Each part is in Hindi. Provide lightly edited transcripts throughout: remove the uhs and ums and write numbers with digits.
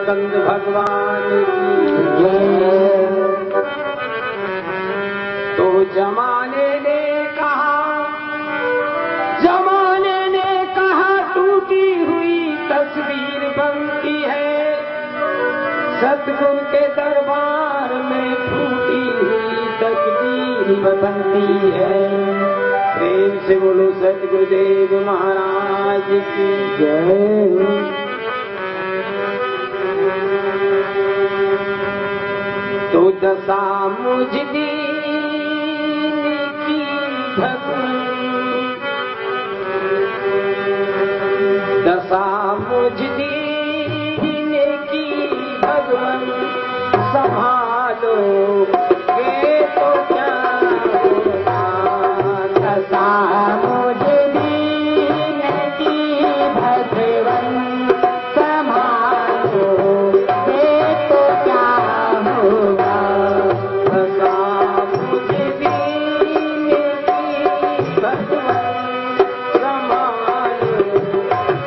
कंद भगवान की जय। तो जमाने ने कहा टूटी हुई तस्वीर बनती है, सतगुरु के दरबार में फूटी हुई तकदीर बनती है। प्रेम से बोलो सतगुरुदेव महाराज की जय। तो दशा मुझ दीन की भगवान, दशा मुझ दीन की भगवान संभालो ये तो क्या होगा। दशा मुझ दीन की भगवान संभालो ये तो क्या होगा। दशा मुझ दीन की भगवान संभालो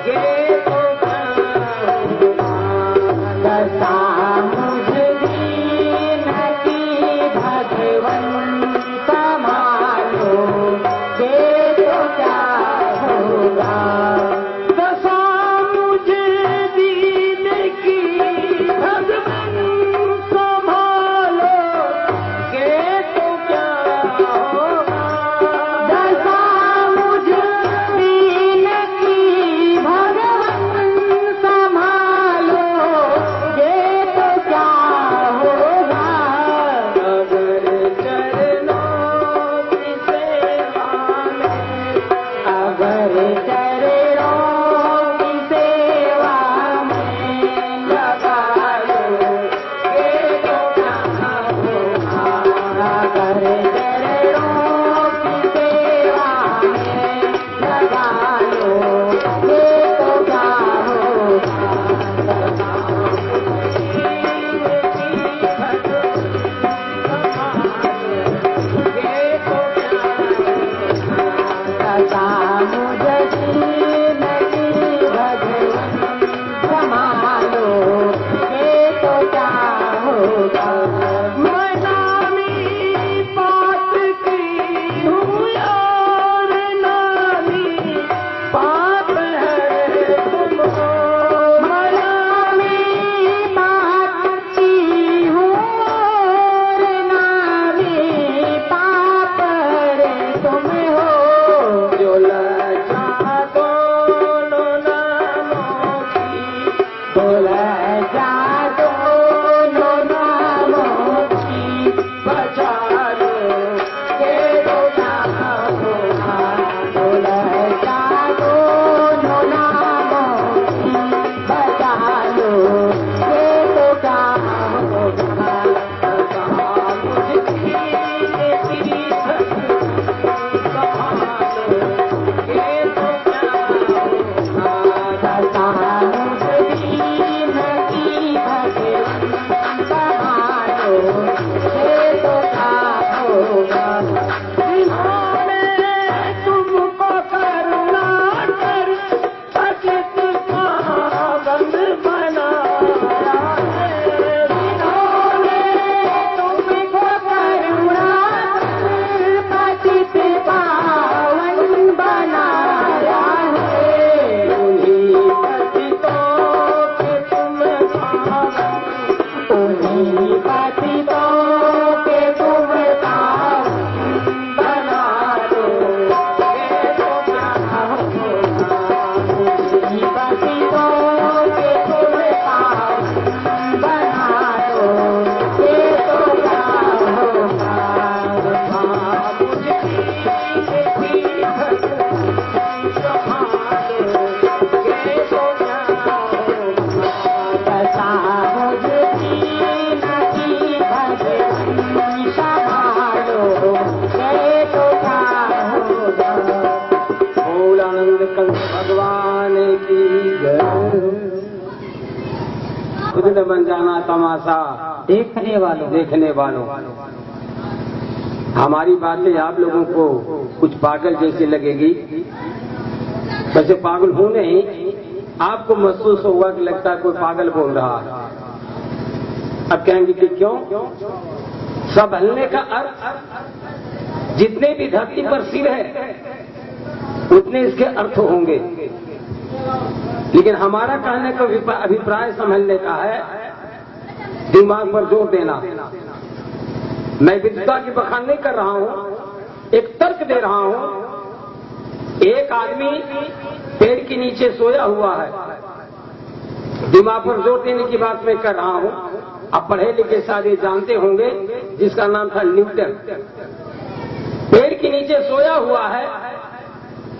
ये तो क्या होगा। दशा मुझ दीन की भगवान संभालो ये तो क्या होगा। दशा मुझ दीन की भगवान संभालो ये तो क्या होगा। दशा मुझ दीन की भगवान संभालो ये तो क्या होगा। अगर चरणों की सेवा में लगा लो ये तो क्या होगा। अगर चरणों की सेवा में लगा लो ये तो क्या होगा। दशा मुझ दीन की भगवान संभालो ये तो क्या होगा। मैं नामी पात की हूँ और नामी पाप है तुम। मैं नामी पात की हूँ और नामी पाप है तुम हो। जो लजा दोनों नामों की, जो लजा दोनों नामों की बचा लो ये तो क्या होगा। जो लजा दोनों नामों की बचा लो ये तो क्या होगा। दशा मुझ दीन की भगवान ये तो क्या होगा। दशा मुझ दीन की भगवान संभालो ये तो क्या होगा। जिन्होंने तुमको करुणा कर अचित पावन बनाया है। जिन्होंने तुमको करुणा कर अचित पावन बनाया है। उन्हीं पतितों के तुम पावन, उन्हीं पतितों के तुम पावन बना लो ये तो क्या होगा। उन्हीं पतितों के तुम पावन बना लो ये तो क्या होगा। दशा मुझ दीन की भगवान संभालो ये तो क्या होगा। दशा मुझ दीन की भगवान संभालो ये तो क्या होगा। भोलानंद कंद भगवान की जय। खुद न बन जाना तमाशा देखने वालों। हमारी बातें आप लोगों को कुछ पागल जैसी लगेगी, वैसे पागल हूं नहीं, आपको महसूस होगा कि लगता है कोई पागल बोल रहा है। अब कहेंगे कि क्यों? संभलने का अर्थ जितने भी धरती पर सिर है उतने इसके अर्थ होंगे, लेकिन हमारा कहने का अभिप्राय संभलने का है, दिमाग पर जोर देना। मैं विद्वता की बखान नहीं कर रहा हूं, एक तर्क दे रहा हूं। एक आदमी पेड़ के नीचे सोया हुआ है, दिमाग पर जोर देने की बात मैं कर रहा हूं। आप पढ़े लिखे सारे जानते होंगे, जिसका नाम था न्यूटन। पेड़ के नीचे सोया हुआ है,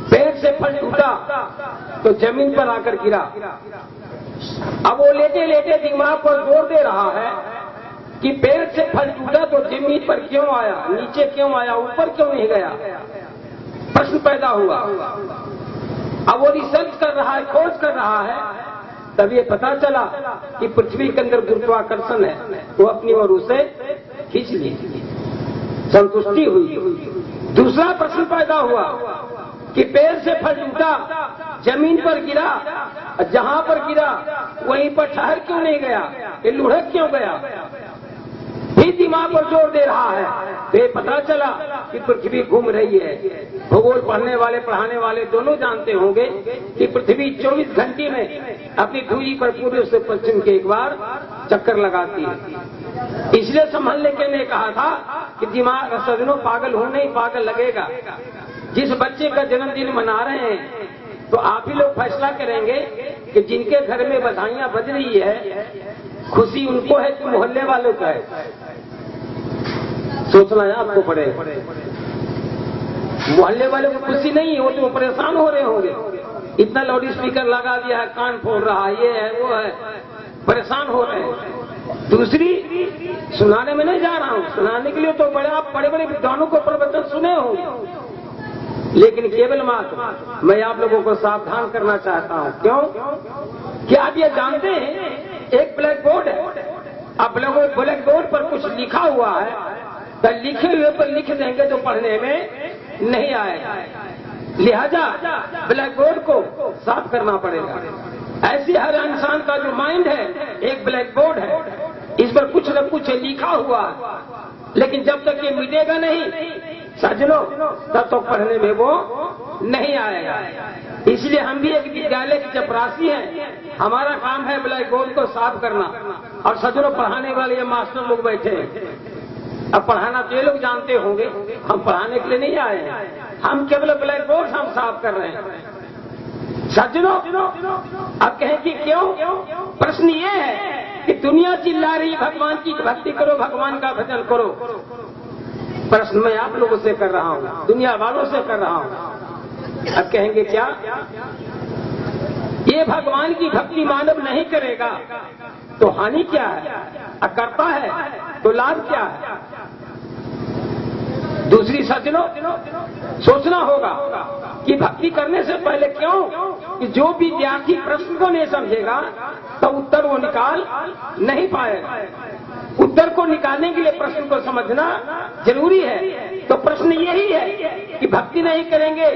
पेड़ से फल टूटा तो जमीन पर आकर गिरा। अब वो लेटे लेटे दिमाग पर जोर दे रहा है कि पेड़ से फल टूटा तो जमीन पर क्यों आया, नीचे क्यों आया, ऊपर क्यों नहीं गया। प्रश्न पैदा हुआ। अब वो रिसर्च कर रहा है, खोज कर रहा है, तब ये पता चला कि पृथ्वी के अंदर गुरुत्वाकर्षण है, वो अपनी ओर उसे खींच ली, संतुष्टि हुई। दूसरा प्रश्न पैदा हुआ कि पेड़ से फल टूटा, जमीन पर गिरा, जहां पर गिरा वहीं पर ठहर क्यों नहीं गया, ये लुढ़क क्यों गया। फिर दिमाग पर जोर दे रहा है, तो ये पता चला कि पृथ्वी घूम रही है। भूगोल पढ़ने वाले पढ़ाने वाले दोनों जानते होंगे कि पृथ्वी 24 घंटे में अपनी धुरी पर पूर्व से पश्चिम के एक बार चक्कर लगाती है। इसलिए संभलने के ने कहा था कि दिमाग सजनों पागल हो नहीं, पागल लगेगा। जिस बच्चे का जन्मदिन मना रहे हैं तो आप ही लोग फैसला करेंगे कि जिनके घर में बधाइयां बज रही है, खुशी उनको है कि मोहल्ले वालों का है। सोचना है आपको पड़े। मोहल्ले वालों को खुशी नहीं हो तो परेशान हो रहे होंगे। इतना लाउड स्पीकर लगा दिया है, कान फोड़ रहा है, ये है वो है, परेशान हो रहे हैं। दूसरी, सुनाने में नहीं जा रहा हूं, सुनाने के लिए तो आप बड़े बड़े विद्वानों को प्रवचन सुने होंगे, लेकिन केवल मात्र मैं आप लोगों को सावधान करना चाहता हूं। क्यों? क्या आप ये जानते हैं एक ब्लैक बोर्ड है, अब लोगों ब्लैक बोर्ड पर कुछ लिखा हुआ है, तो लिखे हुए पर लिख देंगे तो पढ़ने में नहीं आएगा, लिहाजा ब्लैक बोर्ड को साफ करना पड़ेगा। ऐसे हर इंसान का जो माइंड है एक ब्लैक बोर्ड है, इस पर कुछ न कुछ लिखा हुआ है, लेकिन जब तक ये मिटेगा नहीं सजनों, तब तक पढ़ने में वो नहीं आएगा। इसलिए हम भी एक विद्यालय की चपरासी हैं, हमारा काम है ब्लैक बोर्ड को साफ करना। और सजनों पढ़ाने वाले ये मास्टर लोग बैठे हैं, अब पढ़ाना तो ये लोग जानते होंगे, हम पढ़ाने के लिए नहीं आए हैं, हम केवल ब्लैक बोर्ड हम साफ कर रहे हैं। सज्जनों, अब कहें कि क्यों? प्रश्न ये है कि दुनिया चिल्ला रही भगवान की भक्ति करो, भगवान का भजन करो। प्रश्न मैं आप लोगों से कर रहा हूं, दुनिया वालों से कर रहा हूं। अब कहेंगे क्या? ये भगवान की भक्ति मानव नहीं करेगा तो हानि क्या है, करता है तो लाभ क्या है। दूसरी सज्जनों, सोचना होगा कि भक्ति करने से पहले क्यों कि जो विद्यार्थी प्रश्न को नहीं समझेगा तो उत्तर वो निकाल नहीं पाएगा। उत्तर को निकालने के लिए प्रश्न को समझना जरूरी है। तो प्रश्न यही है कि भक्ति नहीं करेंगे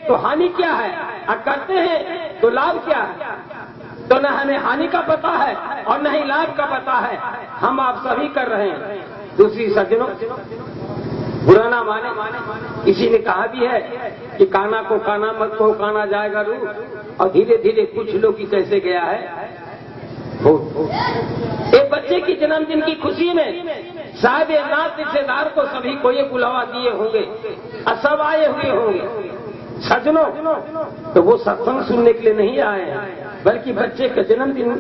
तो हानि क्या है, और करते हैं तो लाभ क्या है। तो न हमें हानि का पता है और न ही लाभ का पता है, हम आप सभी कर रहे हैं। दूसरी सज्जनों, बुरा ना माने, किसी ने कहा भी है कि काना को काना मत कहो, काना जाएगा रू। और धीरे धीरे कुछ लोग की कैसे गया है। एक बच्चे की जन्मदिन की खुशी में शायद नात रिश्तेदार को सभी को ये बुलावा दिए होंगे और सब आए हुए होंगे। सज्जनों, तो वो सत्संग सुनने के लिए नहीं आए हैं, बल्कि बच्चे का जन्मदिन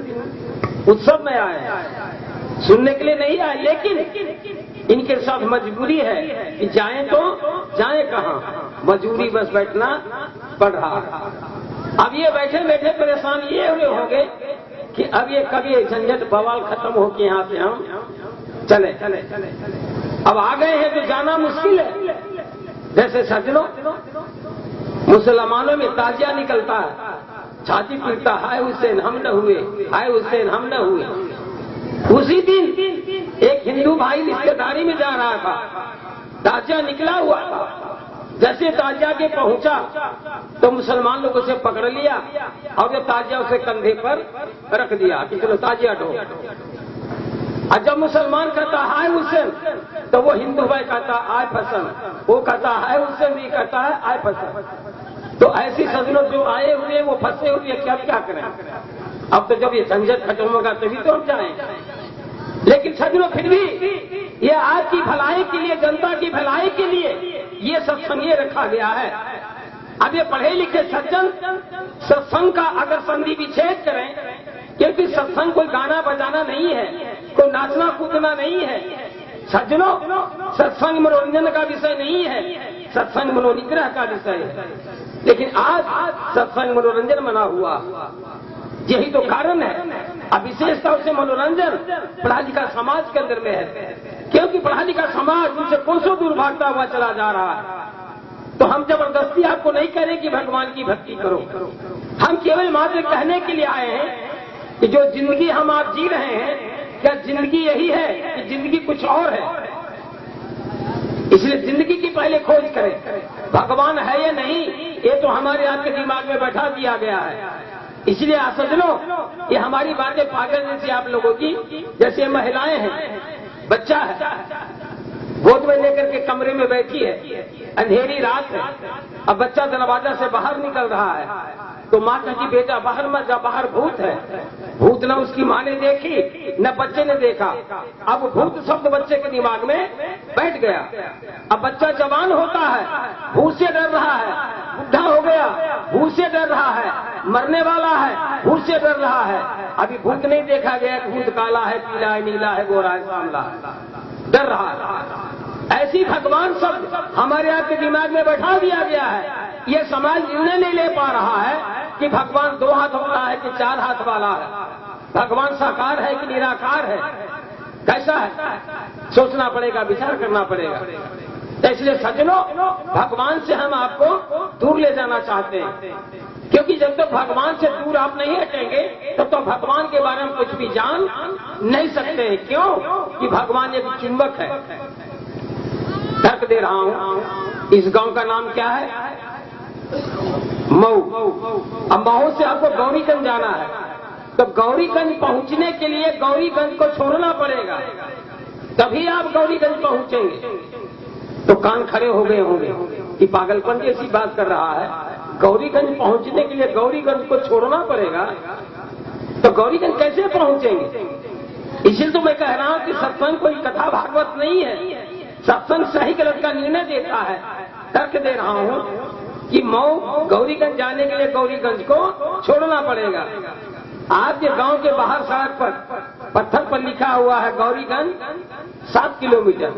उत्सव में आए हैं, सुनने के लिए नहीं आए। लेकिन इनके साथ मजबूरी है कि जाएं तो जाएं कहां, मजबूरी बस बैठना पड़ रहा है। अब ये बैठे बैठे परेशान ये हुए होंगे कि अब ये कभी झंझट बवाल खत्म हो के यहाँ से हम चले। अब आ गए हैं तो जाना मुश्किल है। जैसे सज्जनों, मुसलमानों में ताजिया निकलता है, छाती पीटता, हाय हुसैन हम न हुए, हाय हुसैन हम न हुए। उसी दिन एक हिंदू भाई रिश्तेदारी में जा रहा था, ताजिया निकला हुआ था, जैसे ताजिया के पहुंचा तो मुसलमान लोग उसे पकड़ लिया और जब ताजिया उसे कंधे पर रख दिया कि चलो ताजिया ढो। और जब मुसलमान कहता हाय हुसैन तो वो हिंदू भाई कहता आय फसन, वो कहता हाय हुसैन, भी कहता है आय फसन। तो ऐसी सजनों जो आए हुए वो फंसे हुए, क्या क्या करें? अब तो जब ये झंझट खत्म होगा तभी तो हम जाएंगे। लेकिन सजनों फिर भी ये आपकी भलाई के लिए, जनता की भलाई के लिए ये सत्संग ये रखा गया है। अब ये पढ़े लिखे सज्जन सत्संग का अगर संधि विच्छेद करें, क्योंकि सत्संग कोई गाना बजाना नहीं है, कोई नाचना कूदना नहीं है सज्जनों, सत्संग मनोरंजन का विषय नहीं है, सत्संग मनोनिग्रह का विषय है। लेकिन आज सत्संग मनोरंजन बना हुआ, यही तो कारण है। अब विशेषता से मनोरंजन पढ़ा लिखा समाज के अंदर में है, क्योंकि पढ़ा लिखा समाज उनसे कोसों दूर भागता हुआ चला जा रहा है। तो हम जबरदस्ती आपको नहीं कह रहे कि भगवान की भक्ति करो, हम केवल मात्र कहने के लिए आए हैं कि जो जिंदगी हम आप जी रहे हैं, क्या जिंदगी यही है कि जिंदगी कुछ और है? इसलिए जिंदगी की पहले खोज करें, भगवान है या नहीं ये तो हमारे आपके दिमाग में बैठा दिया गया है। इसलिए आप समझ ये हमारी बातें पागल जैसी आप लोगों की, जैसे महिलाएं हैं, बच्चा है गोद में लेकर के कमरे में बैठी है, अंधेरी रात है, अब बच्चा दरवाजा से बाहर निकल रहा है तो माँ कहती बेटा बाहर मत जा, बाहर भूत है। भूत न उसकी माँ ने देखी न बच्चे ने देखा, अब भूत शब्द बच्चे के दिमाग में बैठ गया। अब बच्चा जवान होता है, भूत से डर रहा है, बुढ़ा हो गया भूत से डर रहा है, मरने वाला है भूत से डर रहा है। अभी भूत नहीं देखा गया, भूत काला है, पीला है, नीला है, गोरा है, सांवला है, डर रहा है। ऐसी भगवान शब्द हमारे आपके दिमाग में बैठा दिया गया है। ये समाज निर्णय नहीं ले पा रहा है कि भगवान 2 हाथ वाला है कि 4 हाथ वाला है, भगवान साकार है कि निराकार है, कैसा है? सोचना पड़ेगा, विचार करना पड़ेगा। तो इसलिए सज्जनों, भगवान से हम आपको दूर ले जाना चाहते हैं, क्योंकि जब तक भगवान से दूर आप नहीं हटेंगे तब तो भगवान के बारे में कुछ भी जान नहीं सकते। क्यों? कि भगवान एक चुंबक है। तर्क दे रहा हूं, इस गांव का नाम क्या है? मऊ। अब मऊ से आपको गौरीगंज जाना है, तो गौरीगंज पहुंचने के लिए गौरीगंज को छोड़ना पड़ेगा, तभी आप गौरीगंज पहुंचेंगे। तो कान खड़े हो गए होंगे कि पागलपन जैसी बात कर रहा है, गौरीगंज पहुंचने के लिए गौरीगंज को छोड़ना पड़ेगा, तो गौरीगंज कैसे पहुंचेंगे? इसलिए तो मैं कह रहा हूं कि सत्संग कोई कथा भागवत नहीं है, सत्संग सही गलत का निर्णय देता है। तर्क दे रहा हूं कि मऊ गौरीगंज जाने के लिए गौरीगंज को छोड़ना पड़ेगा। आपके गांव के बाहर सड़क पर पत्थर पर लिखा हुआ है गौरीगंज 7 किलोमीटर,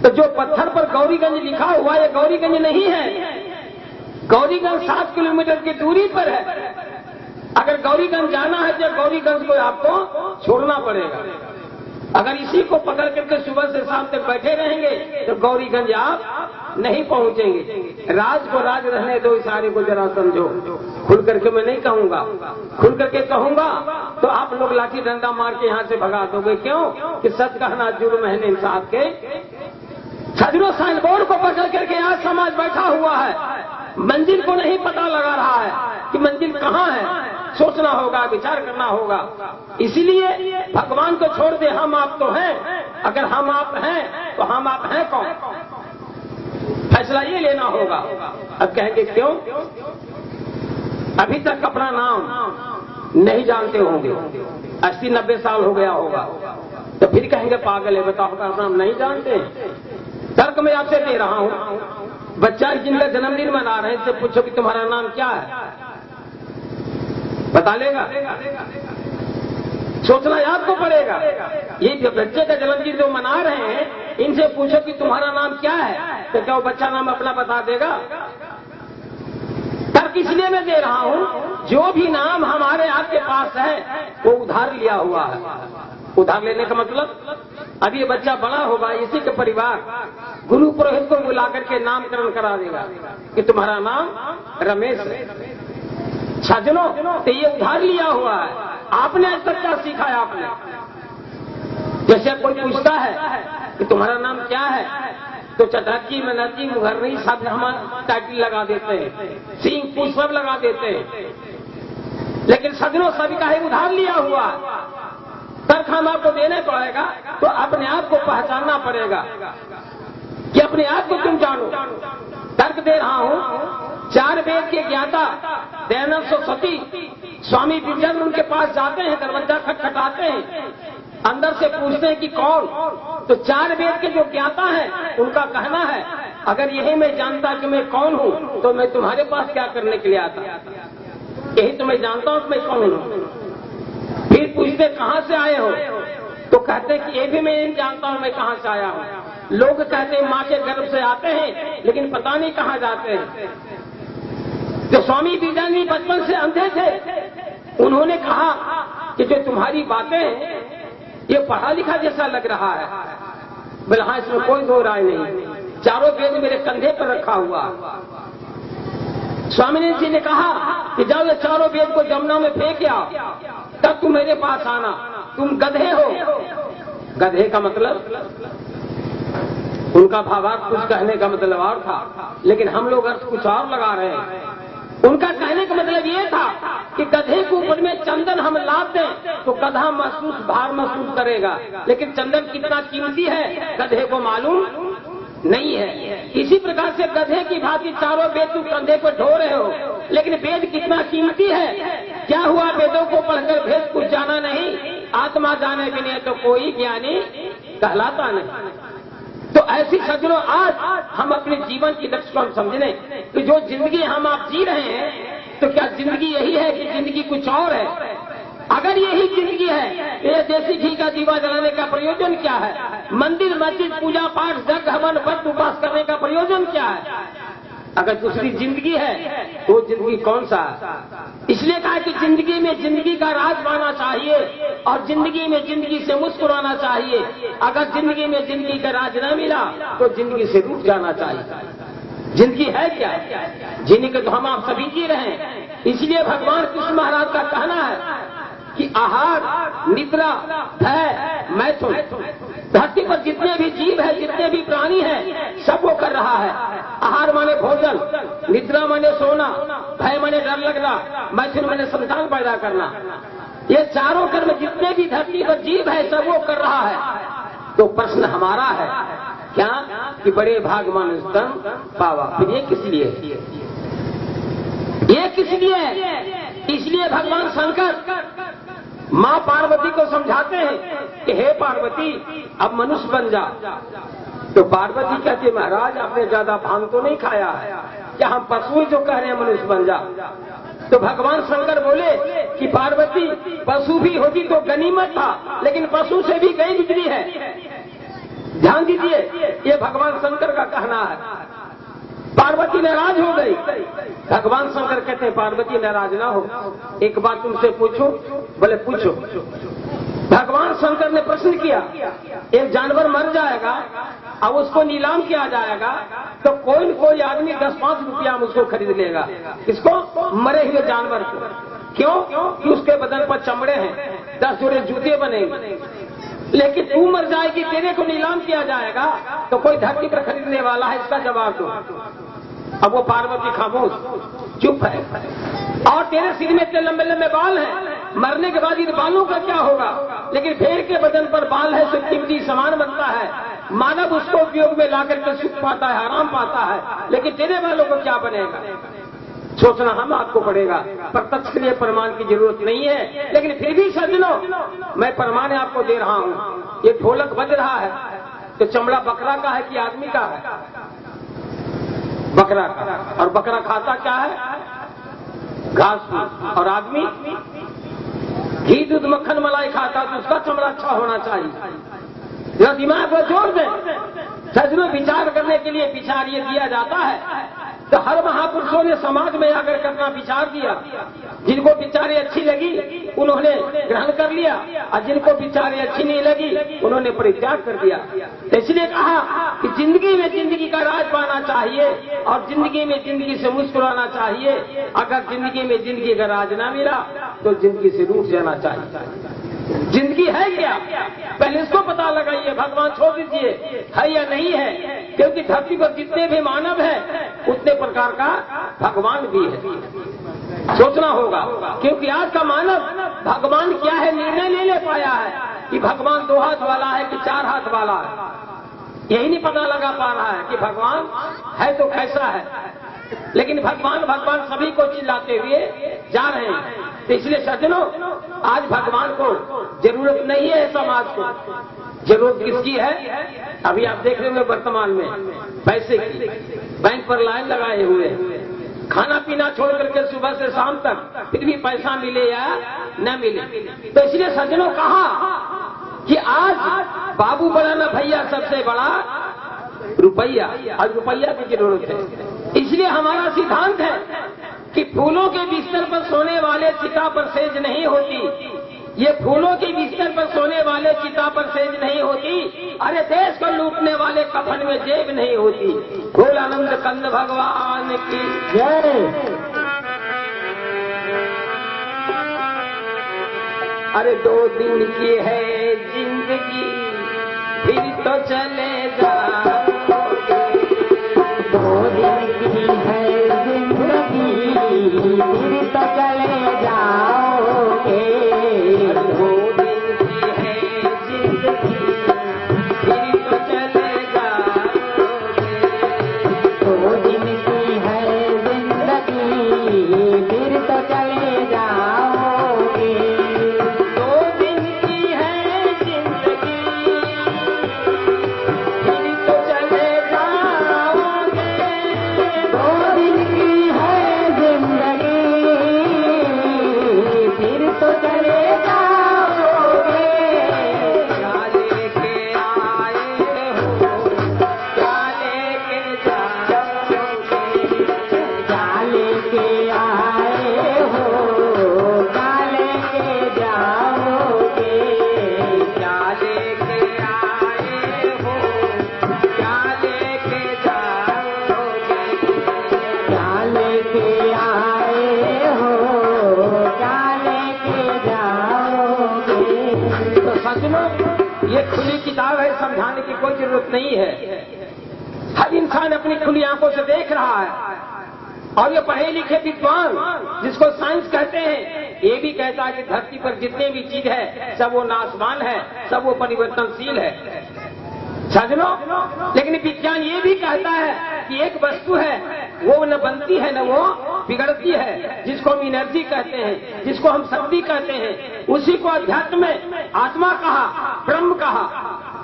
तो जो पत्थर पर गौरीगंज लिखा हुआ है गौरीगंज नहीं है, गौरीगंज 7 किलोमीटर की दूरी पर है। अगर गौरीगंज जाना है तो गौरीगंज को आपको छोड़ना पड़ेगा। अगर इसी को पकड़ करके सुबह से शाम तक बैठे रहेंगे तो गौरीगंज आप नहीं पहुंचेंगे। राज को राज रहने दो, इशारे को जरा समझो। खुल करके मैं नहीं कहूंगा, खुल करके कहूंगा तो आप लोग लाठी डंडा मार के यहाँ से भगा दोगे। क्यों? कि सच कहना जुर्म है इंसाफ के। सजरों साइन बोर्ड को पकड़ करके आज समाज बैठा हुआ है, मंजिल को नहीं पता लगा रहा है कि मंजिल कहाँ है। सोचना होगा, विचार करना होगा। इसलिए भगवान को छोड़ दे, हम आप तो हैं। अगर हम आप हैं तो हम आप हैं कौन? फैसला ये लेना होगा। अब कहेंगे क्यों? अभी तक अपना नाम नहीं जानते होंगे, 80-90 साल हो गया होगा, तो फिर कहेंगे पागल है, बताओ अपना नाम नहीं जानते। तर्क मैं आपसे दे रहा हूं, बच्चा जिनका जन्मदिन मना रहे हैं, इससे पूछो कि तुम्हारा नाम क्या है, बता लेगा? सोचना याद को पड़ेगा। ये जो बच्चे का जन्मदिन जो मना रहे हैं, इनसे पूछो कि तुम्हारा नाम क्या है, तो क्या वो बच्चा नाम अपना बता देगा? तर्क इसलिए मैं दे रहा हूं, जो भी नाम हमारे आपके पास है वो उधार लिया हुआ है। उधार लेने का मतलब, अब ये बच्चा बड़ा होगा, इसी के परिवार गुरु पुरोहित को बुला करके नामकरण करा देगा कि तुम्हारा नाम रमेश है। सज्जनों, तो ये उधार लिया हुआ है। आपने आज तक क्या सीखा है? आपने जैसे कोई पूछता है कि तुम्हारा नाम क्या है, तो चटक्की मनर्जी मुहर्री सब हम टाइटल लगा देते हैं, सिंह पूछ सब लगा देते हैं। लेकिन सजनों सभी का ही उधार लिया हुआ, तर्क हम आपको देने पड़ेगा। तो अपने आप को पहचानना पड़ेगा कि अपने आप को तुम जानो। तर्क दे रहा हूं, 4 वेद के ज्ञाता दयानंद सरस्वती स्वामी विवेकानंद उनके पास जाते हैं, दरवाजा खटखटाते हैं, अंदर से पूछते हैं कि कौन। तो 4 वेद के जो ज्ञाता हैं उनका कहना है, अगर यही मैं जानता कि मैं कौन हूं तो मैं तुम्हारे पास क्या करने के लिए आता। यही तो मैं जानता हूं कि मैं कौन हूं। फिर पूछते कहां से आए हो, तो कहते कि ये भी मैं नहीं जानता हूं मैं कहां से आया हूं। लोग कहते हैं मां के गर्भ से आते हैं लेकिन पता नहीं कहां जाते हैं। जो स्वामी विवेकानंद बचपन से अंधे थे, उन्होंने कहा कि जो तुम्हारी बातें हैं ये पढ़ा लिखा जैसा लग रहा है। बोले हाँ, इसमें कोई दो राय नहीं, 4 वेद मेरे कंधे पर रखा हुआ। स्वामी जी ने कहा कि जाओ ये 4 वेद को जमुना में फेंक आओ, तब तुम मेरे पास आना। तुम गधे हो। गधे का मतलब उनका भावार्थ कुछ कहने का मतलब और था, लेकिन हम लोग अर्थ कुछ और लगा रहे हैं। उनका कहने का मतलब ये था कि गधे के ऊपर में चंदन हम लाद दें तो गधा भार महसूस करेगा, लेकिन चंदन कितना कीमती है गधे को मालूम नहीं है। इसी प्रकार से गधे की भांति 4 वेद तुम कंधे पर ढो रहे हो, लेकिन वेद कितना कीमती है। क्या हुआ, वेदों को पढ़कर भेद कुछ जाना नहीं, आत्मा जाने बिना तो कोई ज्ञानी कहलाता नहीं। तो ऐसी सज्जनों आज हम अपने जीवन की लक्ष्य को हम समझने कि जो जिंदगी हम आप जी रहे हैं, तो क्या जिंदगी यही है कि जिंदगी कुछ और है। अगर यही जिंदगी है, ये देसी घी का दीवा जलाने का प्रयोजन क्या है। मंदिर मस्जिद पूजा पाठ जग हवन व्रत उपवास करने का प्रयोजन क्या है। अगर दूसरी जिंदगी है तो जिंदगी कौन सा है। इसलिए कहा कि जिंदगी में जिंदगी का राज पाना चाहिए और जिंदगी में जिंदगी से मुस्कुराना चाहिए। अगर जिंदगी में जिंदगी का राज न मिला तो जिंदगी से रूठ जाना चाहिए। जिंदगी है क्या, जीने के तो हम आप सभी जी रहे हैं। इसलिए भगवान कृष्ण महाराज का कहना है कि आहार निद्रा भय मैथुन, धरती पर जितने भी जीव है, जितने भी प्राणी हैं, सब वो कर रहा है। आहार माने भोजन, निद्रा माने सोना, भय माने डर लगना, मैथुन माने संतान पैदा करना। ये चारों कर्म जितने भी धरती पर जीव है सब वो कर रहा है। तो प्रश्न हमारा है क्या कि बड़े भाग मानुष तन पावा। फिर ये किस लिए, ये किस लिए। इसलिए भगवान शंकर मां पार्वती को समझाते हैं कि हे पार्वती अब मनुष्य बन जा। तो पार्वती कहती महाराज आपने ज्यादा भांग तो नहीं खाया है क्या, हम पशु जो कह रहे हैं मनुष्य बन जा। तो भगवान शंकर बोले कि पार्वती पशु भी होती तो गनीमत था, लेकिन पशु से भी गई गुजरी है। ध्यान दीजिए, ये भगवान शंकर का कहना है। पार्वती नाराज हो गई। भगवान शंकर कहते हैं पार्वती नाराज ना हो, एक बात तुमसे पूछो। बोले पूछो। भगवान शंकर ने प्रश्न किया, एक जानवर मर जाएगा अब उसको नीलाम किया जाएगा तो कोई न कोई आदमी 10-5 रुपया में उसको खरीद लेगा। किसको, मरे हुए जानवर को। क्यों, कि उसके बदन पर चमड़े हैं, 10 जोड़े जूते बनेंगे। लेकिन तू मर जाएगी, तेरे को नीलाम किया जाएगा तो कोई धरती पर खरीदने वाला है, इसका जवाब दो। अब वो पार्वती खामोश चुप है। और तेरे सिर में इतने लंबे लंबे बाल हैं, मरने के बाद इन बालों का क्या होगा। लेकिन भेड़ के बदन पर बाल है तो कीमती सामान बनता है, मानव उसको उपयोग में लाकर के सुख पाता है, आराम पाता है। लेकिन तेरे बालों को क्या बनेगा, सोचना हम आपको पड़ेगा। प्रत्यक्ष के लिए प्रमाण की जरूरत नहीं है, लेकिन फिर भी सज्जनों मैं प्रमाण आपको दे रहा हूं। ये ढोलक बज रहा है तो चमड़ा बकरा का है कि आदमी का है, बकरा का। और बकरा खाता क्या है, घास। और आदमी घी दूध मक्खन मलाई खाता, तो उसका चमड़ा अच्छा होना चाहिए। जरा दिमाग को जोड़ दे। सज्जनों विचार करने के लिए विचार ये दिया जाता है, तो हर महापुरुषों ने समाज में आकर के अपना विचार दिया। जिनको विचारें अच्छी लगी उन्होंने ग्रहण कर लिया, और जिनको विचारें अच्छी नहीं लगी उन्होंने परित्याग कर दिया। तो इसलिए कहा कि जिंदगी में जिंदगी का राज पाना चाहिए और जिंदगी में जिंदगी से मुस्कुराना चाहिए। अगर जिंदगी में जिंदगी का राज ना मिला तो जिंदगी से रूठ जाना चाहिए। जिंदगी है क्या, पहले इसको पता लगाइए। भगवान छोड़ दीजिए है या नहीं है, क्योंकि धरती पर जितने भी मानव हैं उतने प्रकार का भगवान भी है। सोचना होगा, क्योंकि आज का मानव भगवान क्या है निर्णय नहीं ले पाया है कि भगवान 2 हाथ वाला है कि 4 हाथ वाला है। यही नहीं पता लगा पा रहा है कि भगवान है तो कैसा है। लेकिन भगवान भगवान सभी को चिल्लाते हुए जा रहे हैं। तो इसलिए सज्जनों, आज भगवान को जरूरत नहीं है समाज को। जरूरत किसकी है? अभी आप देख रहे होंगे वर्तमान में पैसे की, बैंक पर लाइन लगाए हुए, खाना पीना छोड़ करके सुबह से शाम तक, फिर भी पैसा मिले या न मिले। तो इसलिए सज्जनों कहा कि आज बाबू बड़ा ना भैया, सबसे बड़ा रुपया। आज रुपया की जरूरत है। इसलिए हमारा सिद्धांत है कि फूलों के बिस्तर पर सोने वाले चिता पर सेज नहीं होती। ये फूलों के बिस्तर पर सोने वाले चिता पर सेज नहीं होती। अरे देश को लूटने वाले कफन में जेब नहीं होती। बोल आनंद कंद भगवान की जय। अरे 2 दिन की है जिंदगी, फिर तो चले जाओगे। 2 दिन की है जिंदगी, फिर तो चले जाओगे। 2 दिन की है जिंदगी, फिर तो चले जाओगे। 2 दिन की है जिंदगी, फिर तो चले जाओगे। 2 दिन की है जिंदगी, फिर तो चले जाओगे। 2 दिन की है जिंदगी, फिर तो चले जाओगे। क्या लेके आए हो, क्या लेके जाओगे। क्या लेके आए हो, क्या लेके जाओगे। क्या लेके आए हो, क्या लेके जाओगे। क्या लेके आए हो, क्या लेके जाओगे। तो सज्जनों, ये खुली किताब है, समझाने की कोई जरूरत नहीं है। हर इंसान अपनी खुली आंखों से देख रहा है। और ये पढ़े लिखे विद्वान, जिसको साइंस कहते हैं, ये भी कहता है कि धरती पर जितने भी चीज है सब वो नाशवान है, सब वो परिवर्तनशील है। सज्जनों, लेकिन विज्ञान ये भी कहता है कि एक वस्तु है, वो न बनती है न वो बिगड़ती है, जिसको हम एनर्जी कहते हैं, जिसको हम शक्ति कहते हैं, उसी को अध्यात्म में आत्मा कहा, ब्रह्म कहा।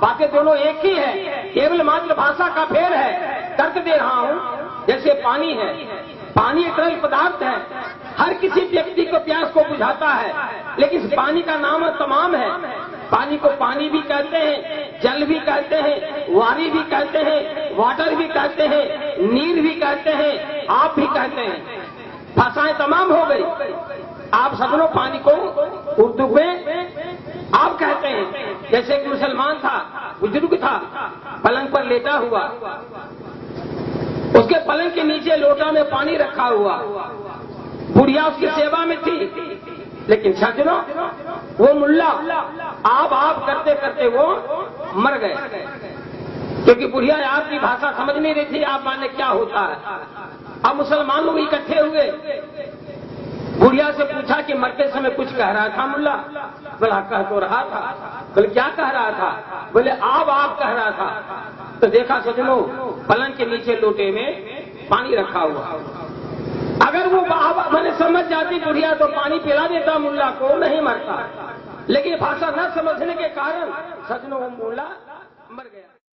बातें दोनों एक ही है, केवल मात्र भाषा का फेर है। तर्क दे रहा हूं, जैसे पानी है, पानी एक तरल पदार्थ है, हर किसी व्यक्ति को प्यास को बुझाता है, लेकिन इस पानी का नाम तमाम है। पानी को पानी भी कहते हैं, जल भी कहते हैं, वारी भी कहते हैं, वाटर भी कहते हैं, नीर भी कहते हैं, आप भी कहते हैं। भाषाएं तमाम हो गई। आप सज्जनों पानी को उर्दू में आप कहते हैं। जैसे एक मुसलमान था, बुजुर्ग था, पलंग पर लेटा हुआ, उसके पलंग के नीचे लोटा में पानी रखा हुआ, बुढ़िया उसकी सेवा में थी। लेकिन सज्जनों, वो मुल्ला आप करते करते वो मर गए, क्योंकि बुढ़िया आपकी भाषा समझ नहीं रही थी, आप माने क्या होता है। अब मुसलमान लोग इकट्ठे हुए, बुढ़िया से पूछा कि मरते समय कुछ कह रहा था मुल्ला? बोला कह तो रहा था। बोले क्या कह रहा था? बोले आप कह रहा था। तो देखा सज्जनों, पलंग के नीचे लोटे में पानी रखा हुआ। अगर वो मैंने समझ जाती बुढ़िया तो पानी पिला देता मुल्ला को, नहीं मरता। लेकिन भाषा न समझने के कारण सज्जनों वो मुल्ला मर गया।